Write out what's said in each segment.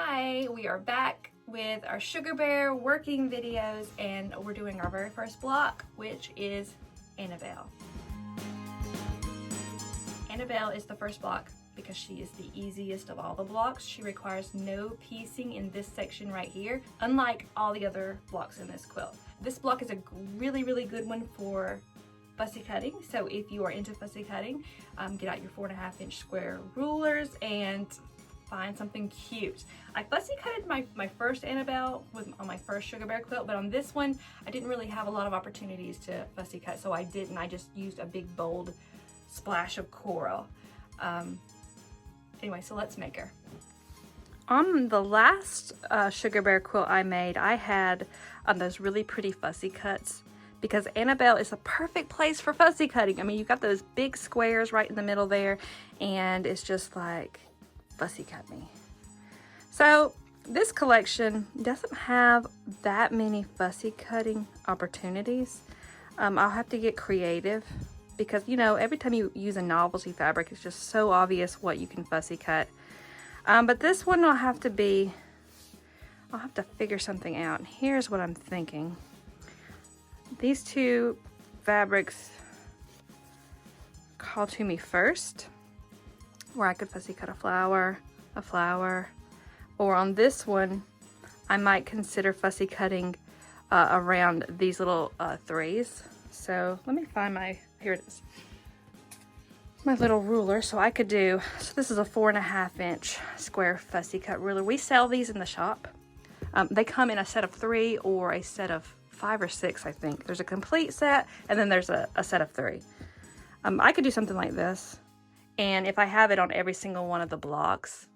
Hi, we are back with our Sugar Bear working videos, and we're doing our very first block, which is Anabel. Anabel is the first block because she is the easiest of all the blocks. She requires no piecing in this section right here, unlike all the other blocks in this quilt. This block is a really good one for fussy cutting. So if you are into fussy cutting, get out your 4.5-inch square rulers and find something cute. I fussy cutted my first Anabel on my first Sugar Bear quilt, but on this one I didn't really have a lot of opportunities to fussy cut, so I didn't. I just used a big bold splash of coral. Anyway, so let's make her. On the last Sugar Bear quilt I made, I had those really pretty fussy cuts because Anabel is a perfect place for fussy cutting. I mean, you've got those big squares right in the middle there, and it's just like, fussy cut me. So this collection doesn't have that many fussy cutting opportunities. I'll have to get creative because, you know, every time you use a novelty fabric, it's just so obvious what you can fussy cut. But this one I'll have to figure something out. And here's what I'm thinking. These two fabrics call to me first, where I could fussy cut a flower, or on this one, I might consider fussy cutting around these little threes. So let me find here it is, my little ruler. So I could do, so this is a 4.5-inch square fussy cut ruler. We sell these in the shop. They come in a set of 3 or a set of 5 or 6, I think. There's a complete set, and then there's a set of 3. I could do something like this. And if I have it on every single one of the blocks,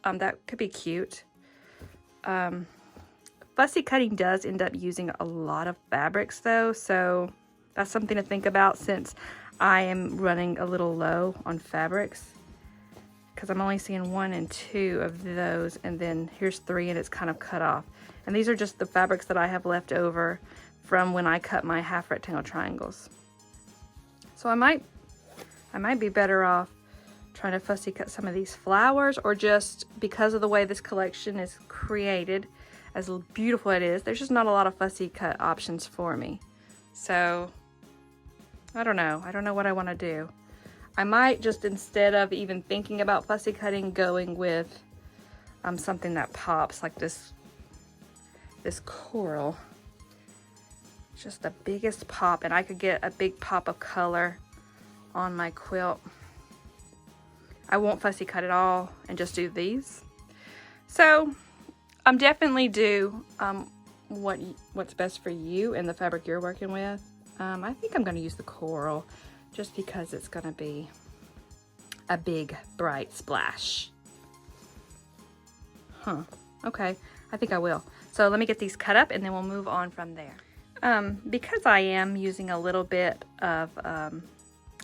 that could be cute. Fussy cutting does end up using a lot of fabrics though, so that's something to think about since I am running a little low on fabrics, because I'm only seeing 1 and 2 of those, and then here's 3 and it's kind of cut off. And these are just the fabrics that I have left over from when I cut my half rectangle triangles. So I might be better off trying to fussy cut some of these flowers, or just because of the way this collection is created, as beautiful it is, there's just not a lot of fussy cut options for me. So I don't know what I want to do. I might just, instead of even thinking about fussy cutting, going with something that pops, like this coral. Just the biggest pop, and I could get a big pop of color on my quilt. I won't fussy cut it all and just do these. So I'm definitely do what's best for you and the fabric you're working with. I think I'm going to use the coral just because it's going to be a big bright splash. Okay, I think I will. So let me get these cut up and then we'll move on from there. Because I am using a little bit of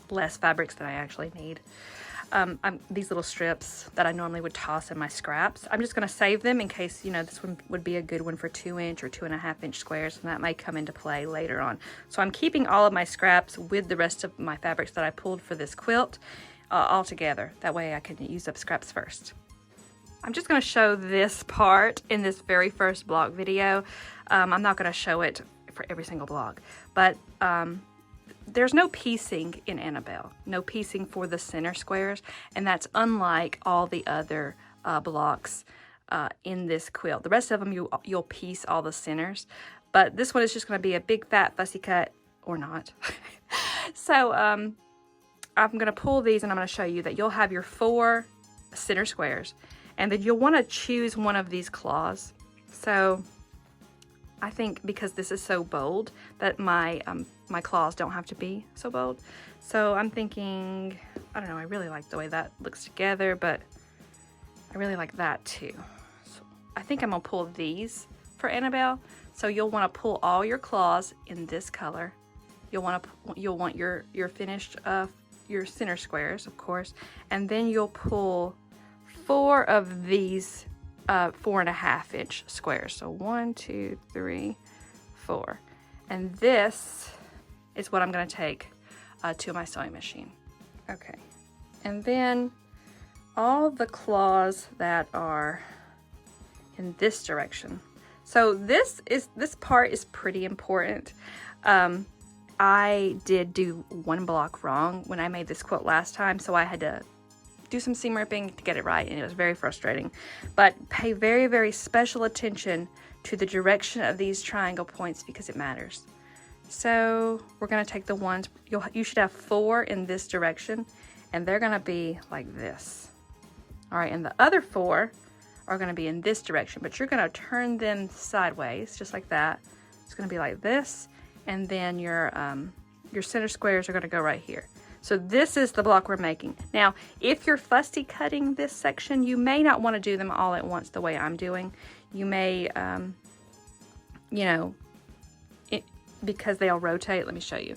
less fabrics than I actually need, these little strips that I normally would toss in my scraps, I'm just going to save them in case, you know, this one would be a good one for 2-inch or 2.5-inch squares, and that might come into play later on. So I'm keeping all of my scraps with the rest of my fabrics that I pulled for this quilt all together. That way I can use up scraps first. I'm just going to show this part in this very first block video. I'm not going to show it for every single block, but there's no piecing in Anabel, no piecing for the center squares, and that's unlike all the other blocks in this quilt. The rest of them you'll piece all the centers, but this one is just going to be a big fat fussy cut, or not. So I'm going to pull these and I'm going to show you that you'll have your 4 center squares, and then you'll want to choose one of these claws. So I think because this is so bold that my claws don't have to be so bold. So I'm thinking, I don't know, I really like the way that looks together, but I really like that too. So I think I'm gonna pull these for Anabel. So you'll want to pull all your claws in this color. You'll want your finished your center squares, of course, and then you'll pull 4 of these 4.5-inch squares. So 1, 2, 3, 4, and this is what I'm going to take to my sewing machine. Okay, and then all the claws that are in this direction. So this part is pretty important. I did do one block wrong when I made this quilt last time, so I had to do some seam ripping to get it right, and it was very frustrating. But pay very, very special attention to the direction of these triangle points because it matters. So we're going to take the ones, you should have 4 in this direction, and they're going to be like this. All right, and the other 4 are going to be in this direction, but you're going to turn them sideways, just like that. It's going to be like this, and then your center squares are going to go right here. So this is the block we're making. Now, if you're fussy cutting this section, you may not want to do them all at once the way I'm doing. You may, you know, because they'll rotate. Let me show you.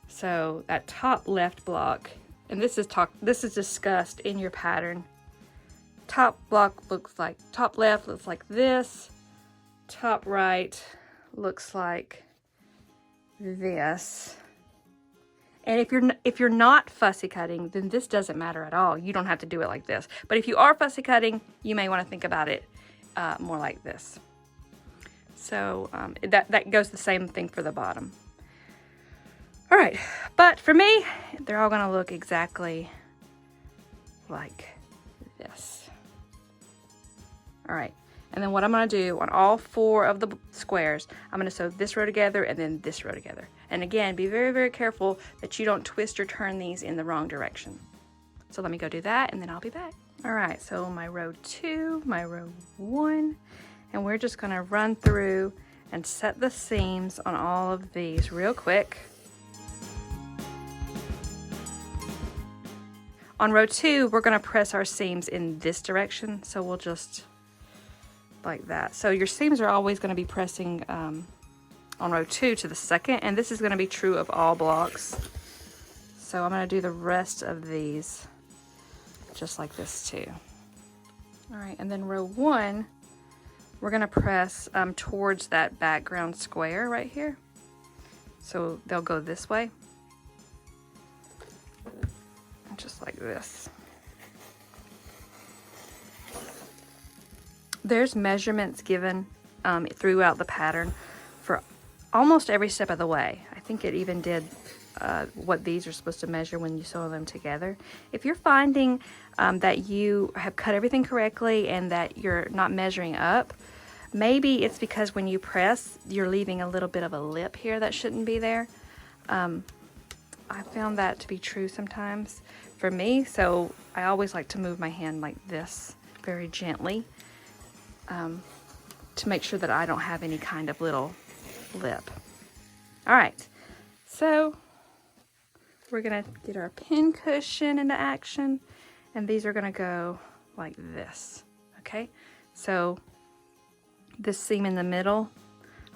So that top left block, and this is discussed in your pattern. Top block looks like, top left looks like this. Top right looks like this. And if you're not fussy cutting, then this doesn't matter at all. You don't have to do it like this. But if you are fussy cutting, you may want to think about it more like this. So that goes the same thing for the bottom. All right, but for me, they're all gonna look exactly like this. All right, and then what I'm gonna do on all 4 of the squares, I'm gonna sew this row together and then this row together. And again, be very, very careful that you don't twist or turn these in the wrong direction. So let me go do that and then I'll be back. All right, so my row 2, my row 1, and we're just gonna run through and set the seams on all of these real quick. On row 2, we're gonna press our seams in this direction, so we'll just like that. So your seams are always gonna be pressing on row 2 to the second, and this is gonna be true of all blocks. So I'm gonna do the rest of these just like this too. All right, and then row 1, we're gonna press towards that background square right here. So they'll go this way, just like this. There's measurements given throughout the pattern for almost every step of the way. I think it even did what these are supposed to measure when you sew them together. If you're finding that you have cut everything correctly and that you're not measuring up, maybe it's because when you press, you're leaving a little bit of a lip here that shouldn't be there. I found that to be true sometimes for me, so I always like to move my hand like this very gently to make sure that I don't have any kind of little lip. All right, so we're gonna get our pin cushion into action, and these are gonna go like this. Okay, so this seam in the middle,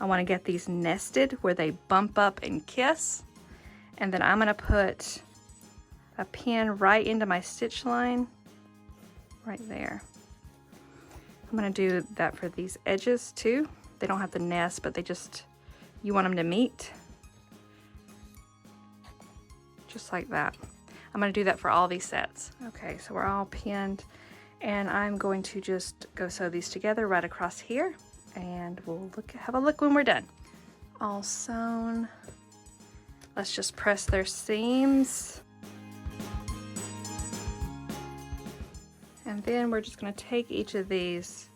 I want to get these nested where they bump up and kiss, and then I'm gonna put a pin right into my stitch line right there. I'm gonna do that for these edges too. They don't have to nest, but you want them to meet. Just like that. I'm gonna do that for all these sets. Okay, so we're all pinned, and I'm going to just go sew these together right across here, and we'll have a look when we're done. All sewn. Let's just press their seams. And then we're just gonna take each of these.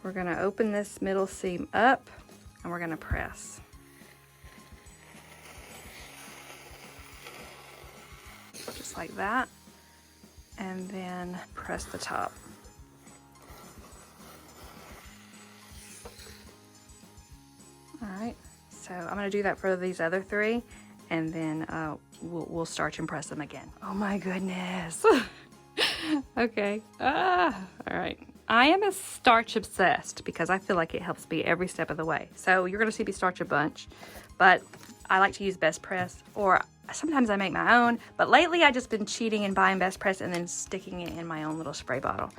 We're gonna open this middle seam up, and we're gonna press. Just like that. And then press the top. All right, so I'm gonna do that for these other 3, and then we'll starch and press them again. Oh my goodness. Okay, all right. I am a starch obsessed because I feel like it helps me every step of the way. So you're gonna see me starch a bunch, but I like to use Best Press, or sometimes I make my own, but lately I've just been cheating and buying Best Press and then sticking it in my own little spray bottle.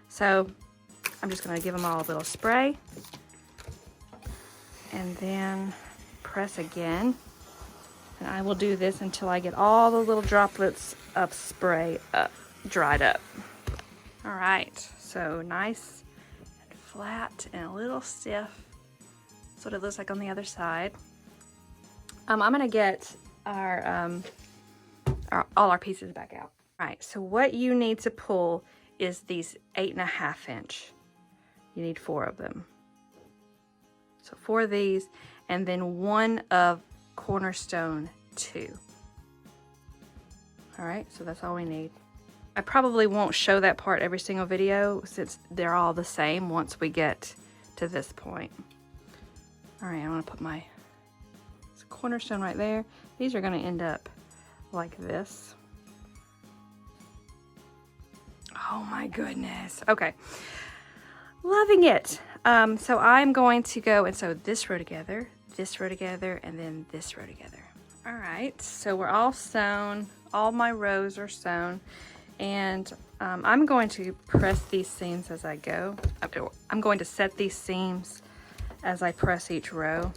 So I'm just gonna give them all a little spray, and then press again. And I will do this until I get all the little droplets of spray dried up. All right, so nice flat and a little stiff. That's what it looks like on the other side. I'm gonna get all our pieces back out. All right, so what you need to pull is these 8.5 inch. You need 4 of them. So 4 of these, and then 1 of cornerstone 2. All right, so that's all we need. I probably won't show that part every single video since they're all the same once we get to this point. All right, I'm gonna put my cornerstone right there. These are gonna end up like this. Oh my goodness. Okay, loving it. So I'm going to go and sew this row together, and then this row together. All right, so we're all sewn. All my rows are sewn, and I'm going to press these seams as I go. I'm going to set these seams as I press each row.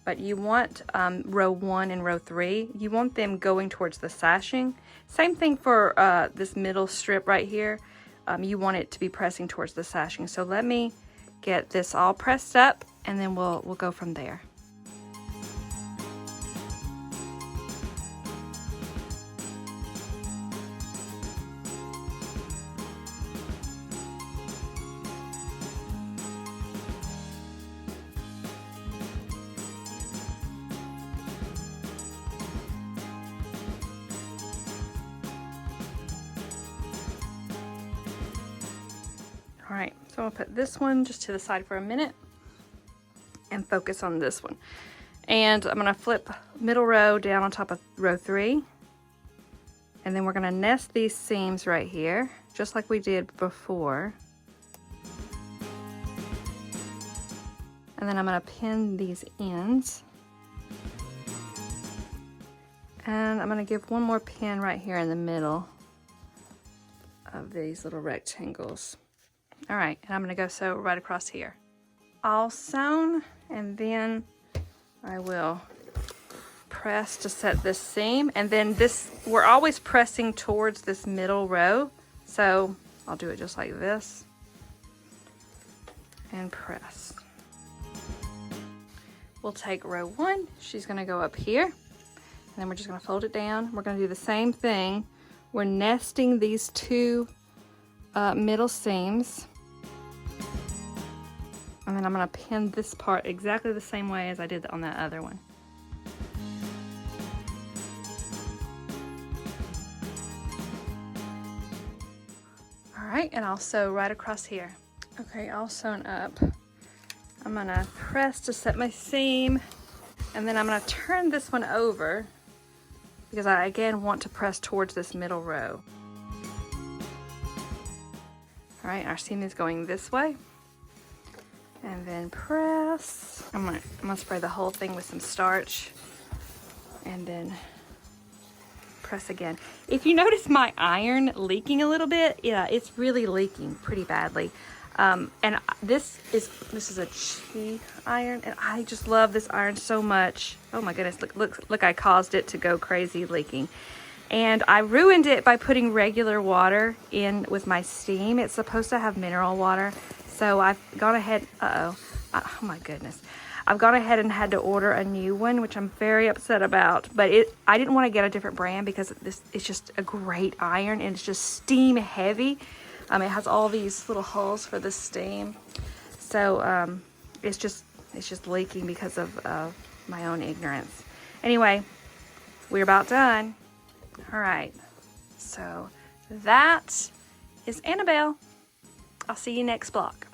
But you want row 1 and row 3, you want them going towards the sashing. Same thing for this middle strip right here. You want it to be pressing towards the sashing. So let me get this all pressed up, and then we'll go from there. All right, so I'll put this one just to the side for a minute and focus on this one. And I'm gonna flip middle row down on top of row 3. And then we're gonna nest these seams right here, just like we did before. And then I'm gonna pin these ends. And I'm gonna give one more pin right here in the middle of these little rectangles. All right, and I'm gonna go sew right across here. All sewn, and then I will press to set this seam. And then this, we're always pressing towards this middle row. So I'll do it just like this and press. We'll take row 1, she's gonna go up here, and then we're just gonna fold it down. We're gonna do the same thing. We're nesting these 2 middle seams. And then I'm gonna pin this part exactly the same way as I did on that other one. All right, and I'll sew right across here. Okay, all sewn up. I'm gonna press to set my seam, and then I'm gonna turn this one over because I again want to press towards this middle row. All right, our seam is going this way. And then press. I'm gonna spray the whole thing with some starch, and then press again. If you notice my iron leaking a little bit, yeah, it's really leaking pretty badly. And this is a Chi iron, and I just love this iron so much. Oh my goodness, look, I caused it to go crazy leaking. And I ruined it by putting regular water in with my steam. It's supposed to have mineral water. So I've gone ahead, oh my goodness. I've gone ahead and had to order a new one, which I'm very upset about. But I didn't want to get a different brand because it's just a great iron, and it's just steam heavy. It has all these little holes for the steam. So it's just leaking because of my own ignorance. Anyway, we're about done. All right, so that is Anabel. I'll see you next block.